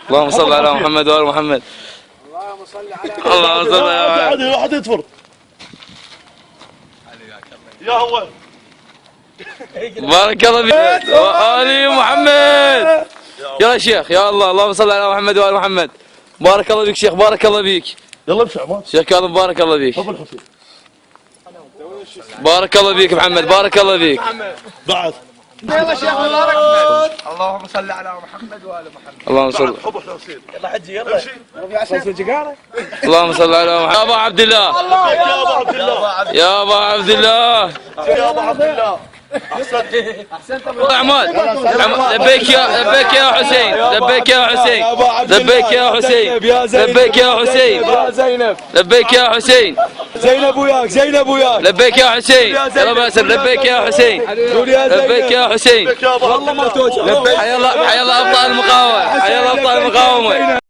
اللهم صل على محمد وآل محمد. اللهم صل على اللهم صل على محمد. واحد يطفر يا هو. بارك الله فيك وآل محمد. يا شيخ يا الله، اللهم صل على محمد وآل محمد. بارك الله فيك شيخ، بارك الله فيك. يلا امشي عماد. شيخ كاظم بارك الله فيك. ابو الحسين. بارك الله فيك محمد، بارك الله فيك. بعد. يلا شيخ مبارك. اللهم صل على محمد وآل محمد. اللهم صل. ابو حسين. يلا حجي يلا. اللهم صل على محمد. يا ابا عبد الله. يا ابو عبد الله. يا ابا عبد الله. يا ابو عبد الله. احسنت عماد لبيك يا حسين، لبيك يا حسين، لبيك يا حسين، لبيك يا حسين، زينب. لبيك يا حسين، زينب وياك، زينب وياك. لبيك يا حسين. يلا باسل لبيك يا حسين، لبيك يا حسين. والله ما توجه. حيا الله ابطال المقاومه، حيا الله ابطال المقاومه.